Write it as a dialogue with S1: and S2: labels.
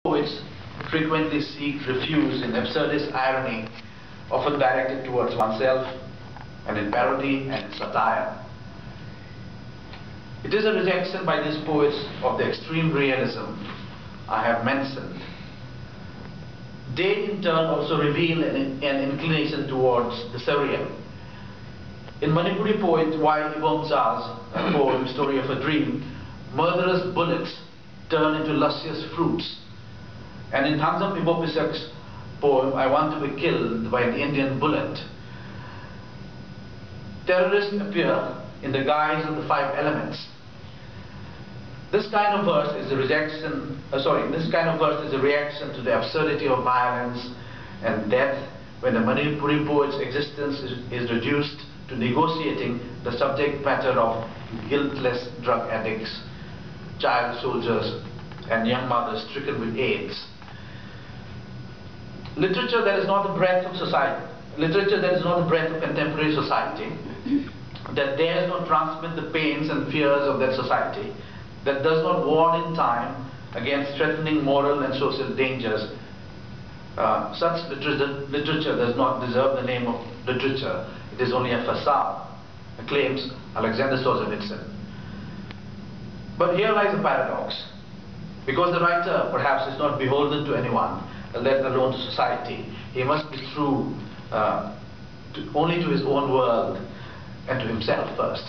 S1: Poets frequently seek refuge in absurdist irony, often directed towards oneself, and in parody and in satire. It is a rejection by these poets of the extreme realism I have mentioned. They in turn also reveal an inclination towards the surreal. In Manipuri poet Y. Ibomza's poem Story of a Dream, murderous bullets turn into luscious fruits. And in Thanzam Ibopisak's poem, I Want to Be Killed by an Indian Bullet, terrorists appear in the guise of the five elements. This kind of verse is a reaction to the absurdity of violence and death, when the Manipuri poet's existence is reduced to negotiating the subject matter of guiltless drug addicts, child soldiers, and young mothers stricken with AIDS. Literature that is not the breath of society, literature that is not the breath of contemporary society, that dares not transmit the pains and fears of that society, that does not warn in time against threatening moral and social dangers. Such literature does not deserve the name of literature. It is only a facade, claims Alexander Solzhenitsyn. But here lies a paradox. Because the writer perhaps is not beholden to anyone, let alone to society, he must be true only to his own world and to himself first.